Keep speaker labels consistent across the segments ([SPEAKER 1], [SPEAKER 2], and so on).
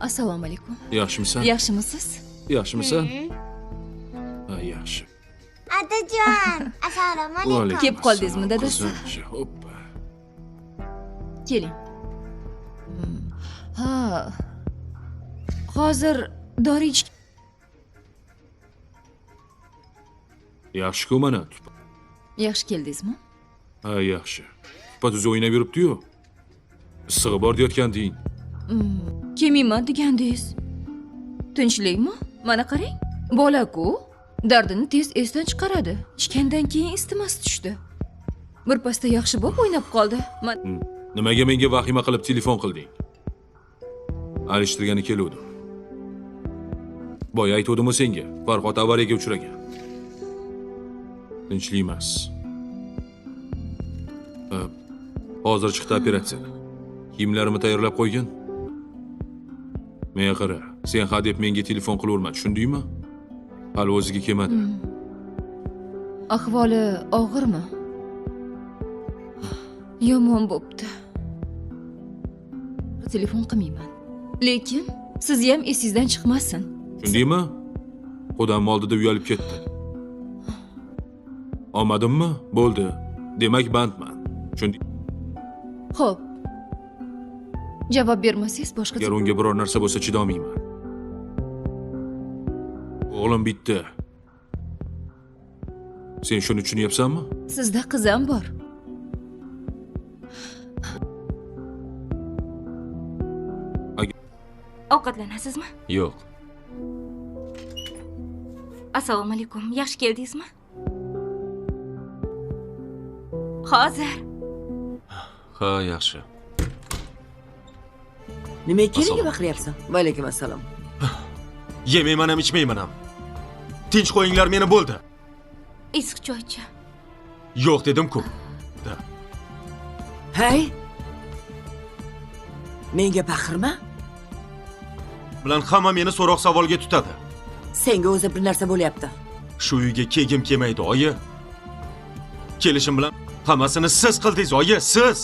[SPEAKER 1] Assalomu alaykum.
[SPEAKER 2] Yaxshimisan?
[SPEAKER 1] Yaxshimisiz?
[SPEAKER 2] Yaxshimisan? Ha, yaxshi.
[SPEAKER 3] Adajon, assalomu alaykum.
[SPEAKER 1] Kelib qoldingizmi, dadasi?
[SPEAKER 2] Qizim, hoppa.
[SPEAKER 1] Keling. Ha. Hozir dori ichib
[SPEAKER 2] Yaxshi-ku mana.
[SPEAKER 1] yaxshi keldingizmi?
[SPEAKER 2] Ha, yaxshi. Tupat o'zi o'ynab yuribdi-yu. Issig'i bor deyotganding.
[SPEAKER 1] Kelmayman degandingiz. Tinchlikmi? Mana qarang. Bola-ku dardini tez esdan chiqaradi. Ichgandan keyin istimas tushdi. Bir pasda yaxshi bo'lib o'ynab qoldi.
[SPEAKER 2] Nimaga menga vahima qilib telefon qilding? Alishtirgani keluvdim. Boya aytdim-ku senga, Farhod avariyaga uchragan. Tinchlik emas. Hozir chiqdi operatsiya. Kiyimlarimni tayyorlab qo'ygin. Menga qara, sen ha deb menga telefon qilaverma, tushundingmi? Hali o'ziga kelmadi.
[SPEAKER 1] Ahvoli og'irmi? Yomon bo'pti. Telefon qilmayman. Lekin siz ham esingizdan chiqmasin.
[SPEAKER 2] Tushundingmi? Xudam oldida uyalib ketdi. Olmadimmi? Bo'ldi. Demak bandman. Tushunding?
[SPEAKER 1] Xo'p. Javob bermasangiz boshqa
[SPEAKER 2] Agar unga biror narsa bo'lsa chidolmayman. O'g'lim bitta. Sen shuni tushunyapsanmi?
[SPEAKER 1] Sizda qiz ham bor. Ovqatlanasizmi?
[SPEAKER 2] Yo'q.
[SPEAKER 1] Assalomu alaykum. Yaxshi keldingizmi? Hozir.
[SPEAKER 2] Ha, yaxshi.
[SPEAKER 4] Nima kelinga baqiryapsan? Va alaykum assalom.
[SPEAKER 5] Yemayman ham ichmayman ham. Tinch qo'yinglar meni bo'ldi.
[SPEAKER 1] Issiq choychi.
[SPEAKER 5] Yo'q dedim-ku.
[SPEAKER 4] Hey! Menga baqirma.
[SPEAKER 5] Bilan hamma meni so'roq savolga tutadi.
[SPEAKER 4] Senga o'zi bir narsa bo'lyapti.
[SPEAKER 5] Shu uyga kelgim kelmaydi, oyi. Kelishim bilan hammasini siz qildingiz, oyi, siz.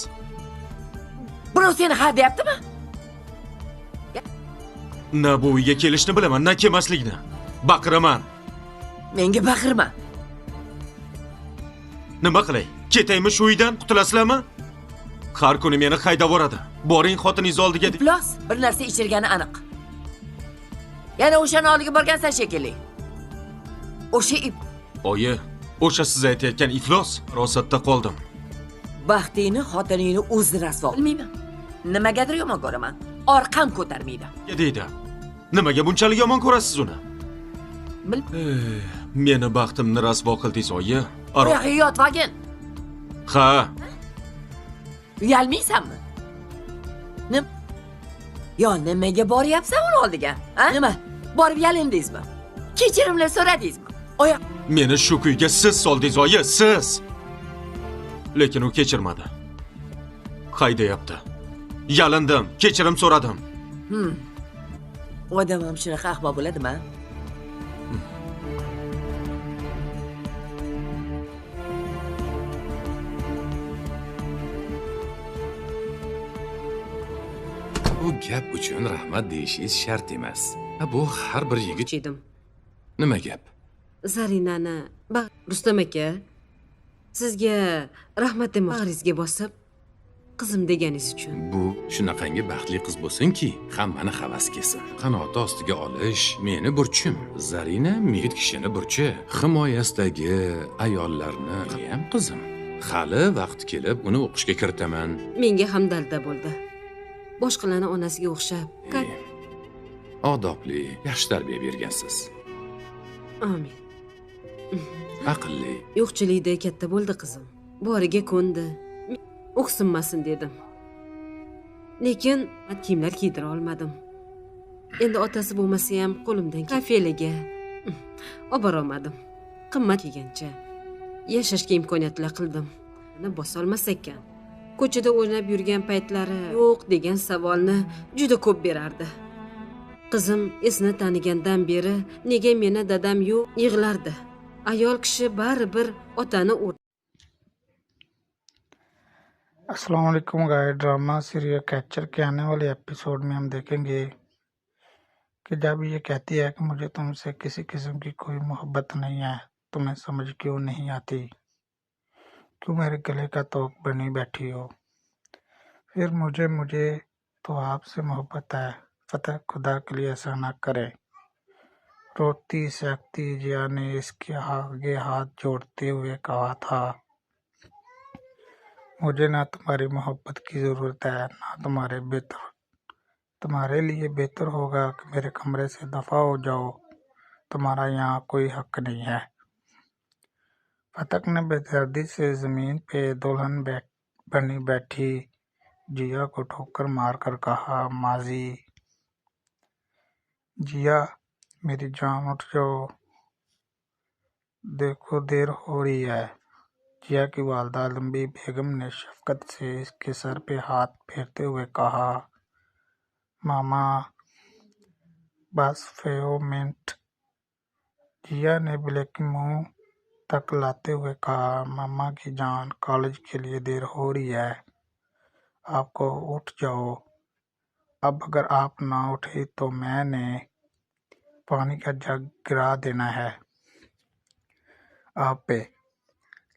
[SPEAKER 4] Birov seni ha deyaptimi?
[SPEAKER 5] Na bu uyga kelishni bilaman, na kelmaslikni. Baqiraman.
[SPEAKER 4] Menga baqirma.
[SPEAKER 5] Nima qilay? Ketaymi shu uydan, qutulasizlarmi? Har kuni meni haydab boradi. Boring xotiningiz oldiga.
[SPEAKER 4] Iflos bir narsa ichirgani aniq. Yana o'shani oldiga borgansan shekilli. O'sha ip.
[SPEAKER 5] Oyi, o'sha siz aytayotgan iflos rosatda qoldim.
[SPEAKER 4] Baxtingni xotiningni o'zi rasvo qilmayman. Nimagadir yomon ko'raman. Orqam ko'tarmaydi.
[SPEAKER 5] Deydi. Nimaga bunchalik yomon ko'rasiz uni?
[SPEAKER 4] Bil.
[SPEAKER 5] Meni baxtimni rasvo qildingiz, oyi.
[SPEAKER 4] Oyoqqa yotvagin.
[SPEAKER 5] Ha.
[SPEAKER 4] Uyalmaysanmi? Yo, nimaga boryapsan uni oldiga? Ha? Nima? Borib yalindingizmi? Kechirimlar so'radingizmi? Oyoq.
[SPEAKER 5] Meni shu kuyga siz soldingiz, oyi, siz. Lekin u kechirmadi. Haydayapti. Yalindim, kechirim so'radim.
[SPEAKER 4] Odam ham shunaqa ahmoq bo'ladimi?
[SPEAKER 6] Bu gap uchun rahmat deyishingiz shart emas. Bu har bir yigit
[SPEAKER 7] edim.
[SPEAKER 6] Nima gap?
[SPEAKER 7] Zarinani, Rustam aka, sizga rahmat deb bag'ringizga bosib, qizim deganingiz uchun.
[SPEAKER 6] Bu shunaqangi baxtli qiz bo'lsinki, hammani havas kelsin. Qanoti ostiga olish meni burchim. Zarina yigit kishini burchi. Himoyasidagi ayollarni ham qizim. Hali vaqt kelib uni o'qishga kiritaman.
[SPEAKER 7] Menga ham dalda bo'ldi. Boshqalarning onasiga o'xshab,
[SPEAKER 6] odobli, yaxshi tarbiya bergansiz.
[SPEAKER 7] Amin.
[SPEAKER 6] Aqlli.
[SPEAKER 7] Yo'qchilikda katta bo'ldi qizim. Boriga ko'ndi. O'qsinmasin dedim. Lekin kiyimlar kiydira olmadim. Endi otasi bo'lmasa ham qo'limdan kafelaga olib bora olmadim. Qimmat yegancha yashashga imkoniyatlar qildim. Uni bosa olmas ekan. Ko'chada o'ynab yurgan paytlari yo'q degan savolni juda ko'p berardi. Qizim esini tanigandan beri nega meni dadam yo'q yig'lardi. Ayol kishi baribir otani
[SPEAKER 8] अस्सलाम वालेकुम guys. Drama serial capture के आने वाले episode में हम देखेंगे कि जब ये कहती है कि मुझे तुमसे किसी किस्म की कोई मोहब्बत नहीं है, तुम्हें समझ क्यों नहीं आती? क्यों मेरे गले का तोक बनी बैठी हो? फिर मुझे मुझे तो आपसे मोहब्बत है। फतह, खुदा के लिए ऐसा ना करें। रोती सहकती जिया ने इसके आगे हाथ जोड़ते हुए कहा था, मुझे ना तुम्हारी मोहब्बत की ज़रूरत है, ना तुम्हारे लिए बेहतर होगा कि मेरे कमरे से दफा हो जाओ। तुम्हारा यहाँ कोई हक नहीं है। फतक ने बेदर्दी से ज़मीन पे दुल्हन बनी बैठी जिया को ठोकर मारकर कहा, माजी। जिया, मेरी जान उठ जाओ, देखो देर हो रही है। जिया की वालदा लंबी बेगम ने शफकत से इसके सर पे हाथ फेरते हुए कहा, मामा, बस फेो मिनट। जिया ने ब्लैक मुंह तक लाते हुए कहा, मामा की जान, कॉलेज के लिए देर हो रही है, आपको उठ जाओ। अब अगर आप ना उठे तो मैंने पानी का जग गिरा देना है आप पे।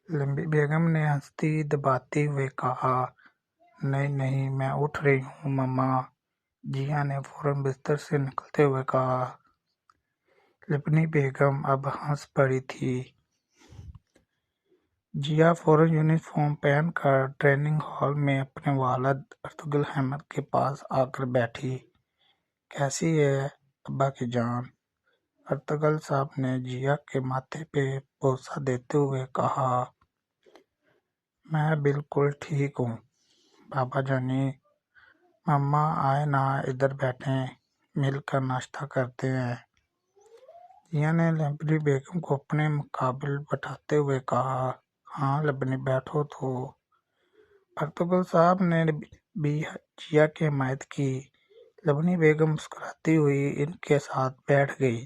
[SPEAKER 8] लंबी बेगम ने हंसती दबाते हुए कहा, नहीं नहीं, मैं उठ रही हूँ मम्मा। जिया ने फौरन बिस्तर से निकलते हुए कहा। लिपनी बेगम अब हंस पड़ी थी। जिया फौरन यूनिफॉर्म पहनकर ट्रेनिंग हॉल में अपने वालिद अर्तुगरुल अहमद के पास आकर बैठी। कैसी है अब्बा की जान? अर्तुगरुल साहब ने जिया के माथे पे बोसा देते हुए कहा, मैं बिल्कुल ठीक हूँ बाबा जानी। मम्मा आए ना, इधर बैठें, मिलकर नाश्ता करते हैं। जिया ने लबनी बेगम को अपने मुकाबिल बैठाते हुए कहा, हाँ लबनी, बैठो तो। अर्तुगरुल साहब ने भी जिया की हिमायत की। लबनी बेगम मुस्कुराती हुई इनके साथ बैठ गई।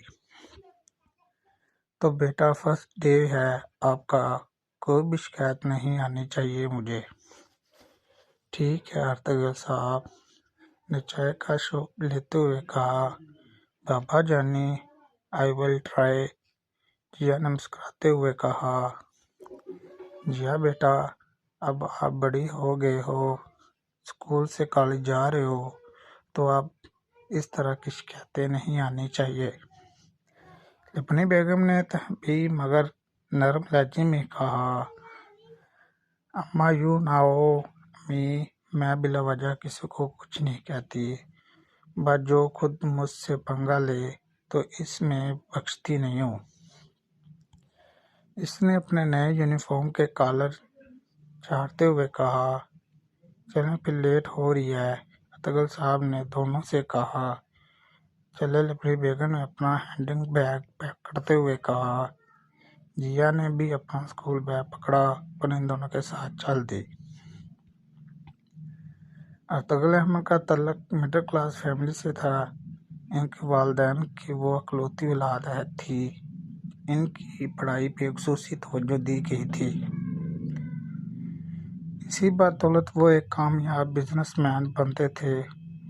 [SPEAKER 8] तो बेटा, फर्स्ट डे है आपका, कोई भी शिकायत नहीं आनी चाहिए मुझे। ठीक है अर्तुगरुल साहब ने चाय का शौक लेते हुए कहा, बाबा जानी, आई विल ट्राई। जिया ने मुस्कुराते हुए कहा। जिया बेटा, अब आप बड़ी हो गए हो, स्कूल से कॉलेज जा रहे हो, तो अब इस तरह की शिकायतें नहीं आनी चाहिए। लिपनी बेगम ने भी मगर नरम लहजे में कहा, अम्मा यूं ना हो अम्मी, मैं बिला वजह किसी को कुछ नहीं कहती, बस जो खुद मुझसे पंगा ले तो इसमें बख्शती नहीं हूँ। इसने अपने नए यूनिफॉर्म के कॉलर झाड़ते हुए कहा, चलें फिर लेट हो रही है। अर्तुगरुल साहब ने दोनों से कहा। चले। लिपनी बेगम ने अपना हैंडिंग बैग पैक करते हुए कहा। जिया ने भी अपना स्कूल बैग पकड़ा और इन दोनों के साथ चल दी। अर्तुगरुल अहमद का तल्लुक मिडिल क्लास फैमिली से था। इनके वालिदैन की वो इकलौती औलाद थी। इनकी पढ़ाई पे खुसूसी तवज्जो दी गई थी। इसी बदौलत वो एक कामयाब बिजनेसमैन बनते थे।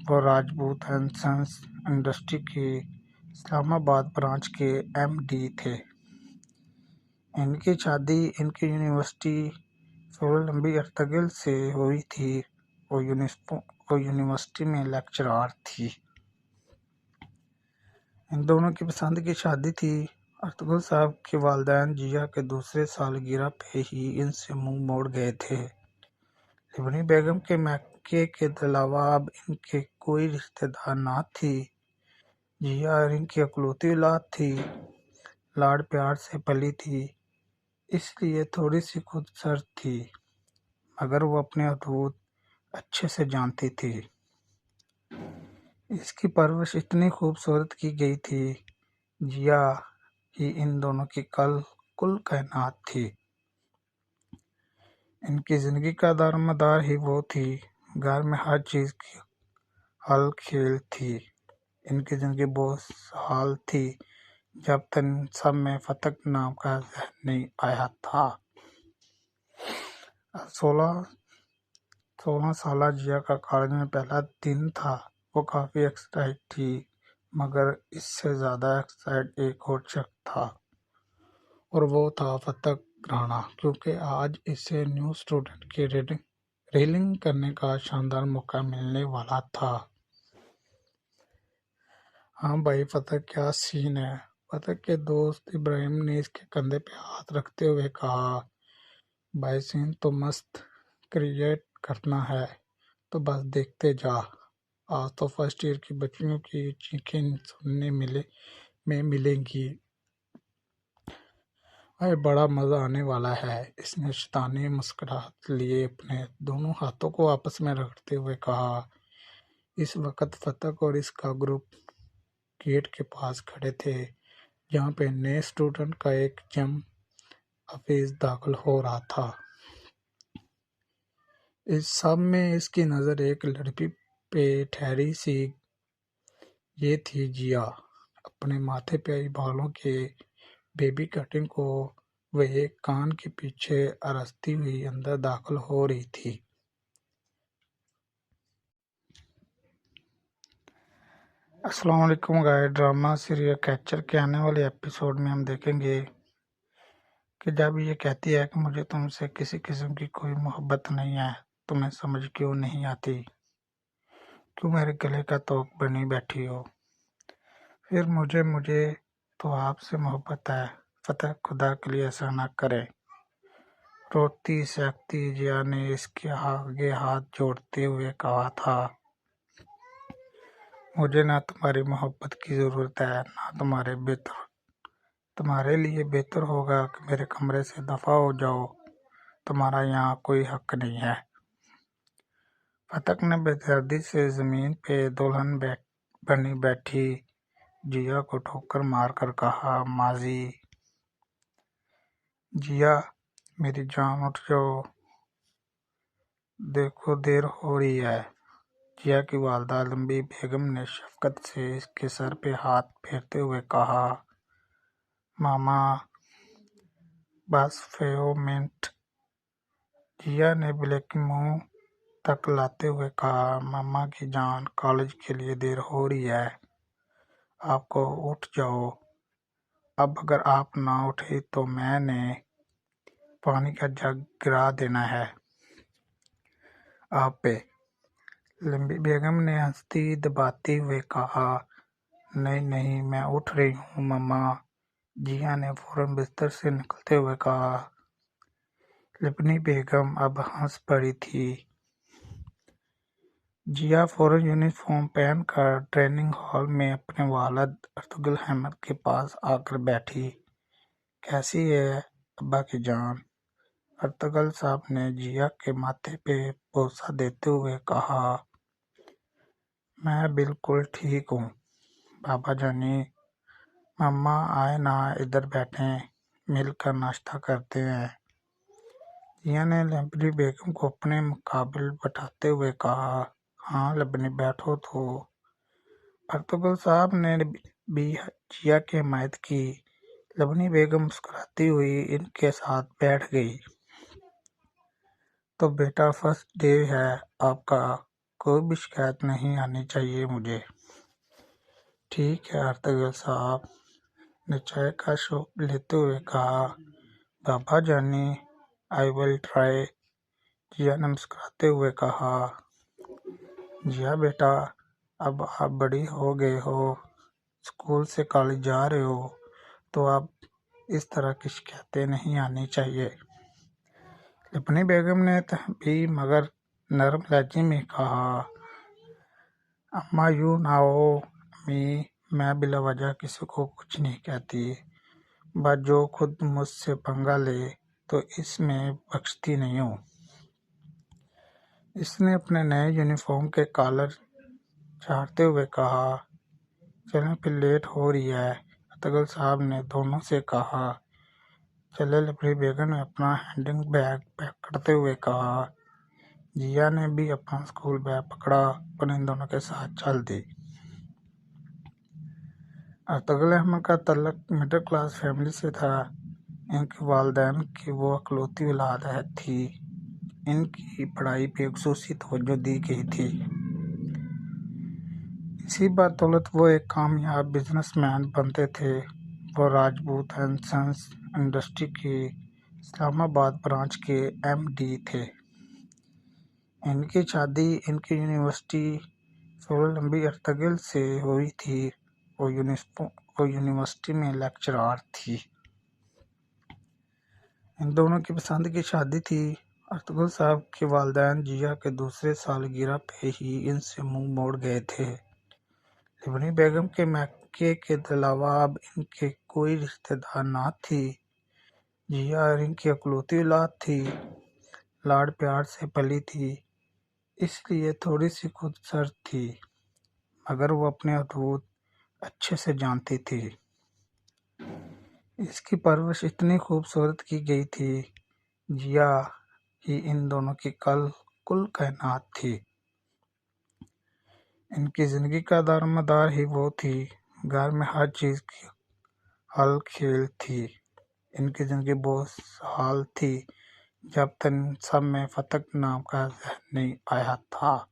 [SPEAKER 8] वो राजपूत एंड सन्स इंडस्ट्री की इस्लामाबाद ब्रांच के MD थे। इनकी शादी इनकी यूनिवर्सिटी फेलो लंबी अर्तुगरुल से हुई थी। वो यूनिवर्सिटी में लेक्चरर थी। इन दोनों की पसंद की शादी थी। अर्तुगरुल साहब के वालिदैन जिया के दूसरे सालगिरह पे ही इनसे मुंह मोड़ गए थे। लिपनी बेगम के मैके के अलावा अब इनके कोई रिश्तेदार ना थी। जिया इनकी इकलौती औलाद थी, लाड प्यार से पली थी, इसलिए थोड़ी सी खुद सर्द थी, मगर वो अपने हदूद अच्छे से जानती थी। इसकी परवरिश इतनी खूबसूरत की गई थी। जिया ही इन दोनों की कुल कायनात थी। इनकी जिंदगी का दारोमदार ही वो थी। घर में हर चीज की हल खेल थी। इनकी जिंदगी बहुत साल थी जब तक इन सब में फतक नाम का जहर नहीं आया था। 16 साला जिया का कॉलेज में पहला दिन था। वो काफ़ी एक्साइटेड थी। मगर इससे ज़्यादा एक्साइट एक और शख्स था, और वो था फ़तक राणा, क्योंकि आज इसे न्यू स्टूडेंट की रेलिंग करने का शानदार मौका मिलने वाला था। हाँ भाई फ़तक, क्या सीन है। फ़तक के दोस्त इब्राहिम ने इसके कंधे पे हाथ रखते हुए कहा, भाई सीन तो मस्त क्रिएट करना है, तो बस देखते जा। आज तो फर्स्ट ईयर की बच्चियों की चीखें सुनने में मिलेंगी। अरे बड़ा मज़ा आने वाला है। इसने शैतानी मुस्कुराहट लिए अपने दोनों हाथों को आपस में रगड़ते हुए कहा। इस वक्त फ़तक और इसका ग्रुप गेट के पास खड़े थे, जहाँ पे नए स्टूडेंट का एक जम हफीज दाखिल हो रहा था। इस सब में इसकी नज़र एक लड़की पे ठहरी सी। ये थी जिया। अपने माथे पे आई बालों के बेबी कटिंग को वह एक कान के पीछे अरसती हुई अंदर दाखिल हो रही थी। अस्सलाम वालेकुम गाइस। ड्रामा सीरियल कैचर के आने वाले एपिसोड में हम देखेंगे कि जब ये कहती है कि मुझे तुमसे किसी किस्म की कोई मोहब्बत नहीं है, तुम्हें समझ क्यों नहीं आती, क्यों मेरे गले का तोक बनी बैठी हो, फिर मुझे तो आपसे मोहब्बत है। फ़तक, खुदा के लिए ऐसा ना करे। रोती सहकती जिया ने इसके आगे हाथ जोड़ते हुए कहा था, मुझे ना तुम्हारी मोहब्बत की ज़रूरत है, ना तुम्हारे लिए बेहतर होगा कि मेरे कमरे से दफ़ा हो जाओ, तुम्हारा यहाँ कोई हक नहीं है। फ़तक ने बेदर्दी से ज़मीन पे दुल्हन बनी बैठी जिया को ठोकर मारकर कहा, माजी। जिया मेरी जान उठ जाओ, देखो देर हो रही है। जिया की वालदा लंबी बेगम ने शफकत से इसके सर पे हाथ फेरते हुए कहा, मामा बस फेो मिनट। जिया ने ब्लैक मुंह तक लाते हुए कहा, मामा की जान, कॉलेज के लिए देर हो रही है, आपको उठ जाओ। अब अगर आप ना उठे तो मैंने पानी का जग गिरा देना है आप पे। लंबी बेगम ने हंसती दबाते हुए कहा, नहीं नहीं, मैं उठ रही हूँ मम्मा। जिया ने फौरन बिस्तर से निकलते हुए कहा। लंबी बेगम अब हंस पड़ी थी। जिया फौरन यूनिफॉर्म पहनकर ट्रेनिंग हॉल में अपने वालिद अर्तुगरुल अहमद के पास आकर बैठी। कैसी है अब्बा की जान? अर्तुगरुल साहब ने जिया के माथे पे बोसा देते हुए कहा, मैं बिल्कुल ठीक हूँ बाबा जानी। मम्मा आए ना, इधर बैठें, मिलकर नाश्ता करते हैं। जिया ने लंबी बेगम को अपने मुकाबिल बैठाते हुए कहा, हाँ लबनी बैठो। तो अर्तुगरुल साहब ने भी जिया की हिमायत की। लबनी बेगम मुस्कुराती हुई इनके साथ बैठ गई। तो बेटा फर्स्ट डे है आपका, कोई भी शिकायत नहीं आनी चाहिए मुझे। ठीक है अर्तुगरुल साहब ने चाय का शौक लेते हुए कहा, बाबा जानी आई विल ट्राई। जिया ने मुस्कुराते हुए कहा, जिया बेटा अब आप बड़ी हो गए हो, स्कूल से कॉलेज जा रहे हो, तो अब इस तरह की शिकायतें नहीं आनी चाहिए। लबनी बेगम ने भी मगर नरम लहजे में कहा, अम्मा यूँ ना हो अम्मी, मैं बिला वजह किसी को कुछ नहीं कहती, बस जो खुद मुझसे पंगा ले तो इसमें बख्शती नहीं हूँ। इसने अपने नए यूनिफॉर्म के कॉलर झाड़ते हुए कहा, चलें फिर लेट हो रही है। अर्तुगरुल साहब ने दोनों से कहा, चले। लबनी बेगम ने अपना हैंडिंग बैग पैक करते हुए कहा। जिया ने भी अपना स्कूल बैग पकड़ा और इन दोनों के साथ चल दी। अर्तुगरुल अहमद का तल्लुक मिडिल क्लास फैमिली से था। इनके वालिदैन की वो इकलौती औलाद थी। इनकी पढ़ाई पे खुसूसी तवज्जो दी गई थी। इसी बदौलत वो एक कामयाब बिजनेसमैन बनते थे। वो राजपूत एंड सन्स इंडस्ट्री की इस्लामाबाद ब्रांच के एमडी थे। इनकी शादी इनकी यूनिवर्सिटी सोलंबी अर्तगिल से हुई थी। वो यूनिवर्सिटी में लेक्चरर थी। इन दोनों की पसंद की शादी थी। अर्तुगरुल साहब के वालिदैन जिया के दूसरे सालगिरह पे ही इनसे मुंह मोड़ गए थे। लिबनी बेगम के मैके के अलावा अब इनके कोई रिश्तेदार ना थी। जिया इनकी अकलौती औलाद थी, लाड प्यार से पली थी, इसलिए थोड़ी सी खुदसर्द थी, मगर वो अपने हदूद अच्छे से जानती थी। इसकी परवरिश इतनी खूबसूरत की गई थी। जिया ही इन दोनों की कुल कायनात थी। इनकी जिंदगी का दारोमदार ही वो थी। घर में हर चीज की हल खेल थी। इनकी जिंदगी बहुत हाल थी जब तक इन सब में फतक नाम का जहन नहीं आया था।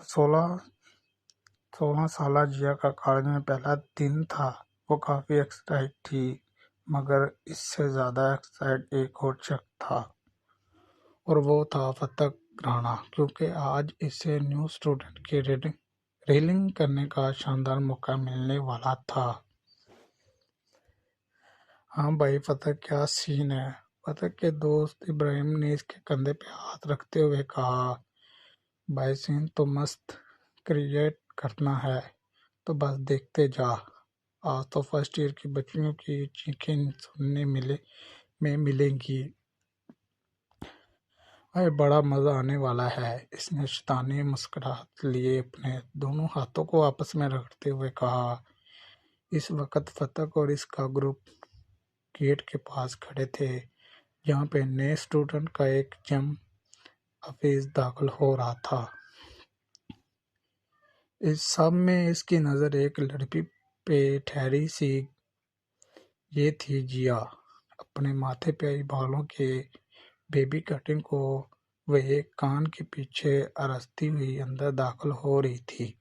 [SPEAKER 8] 16 साल जिया का कॉलेज में पहला दिन था। वो काफ़ी एक्साइटेड थी, मगर इससे ज़्यादा एक्साइटेड एक और शख्स था, और वो था फतक राणा, क्योंकि आज इसे न्यू स्टूडेंट की रेलिंग करने का शानदार मौका मिलने वाला था। हाँ भाई फतक, क्या सीन है? फतक के दोस्त इब्राहिम ने इसके कंधे पे हाथ रखते हुए कहा, भाई सीन तो मस्त क्रिएट करना है तो बस देखते जा। आज तो फर्स्ट ईयर की बच्चियों की चीखें सुनने में मिलेंगी। अरे बड़ा मज़ा आने वाला है। इसने शैतानी मुस्कुराहट लिए अपने दोनों हाथों को आपस में रगड़ते हुए कहा। इस वक्त फतक और इसका ग्रुप गेट के पास खड़े थे, जहाँ पे नए स्टूडेंट का एक जम हफीज दाखिल हो रहा था। इस सब में इसकी नज़र एक लड़की पे ठहरी सी। ये थी जिया। अपने माथे पे आई बालों के बेबी कटिंग को वह एक कान के पीछे अरसती हुई अंदर दाखिल हो रही थी।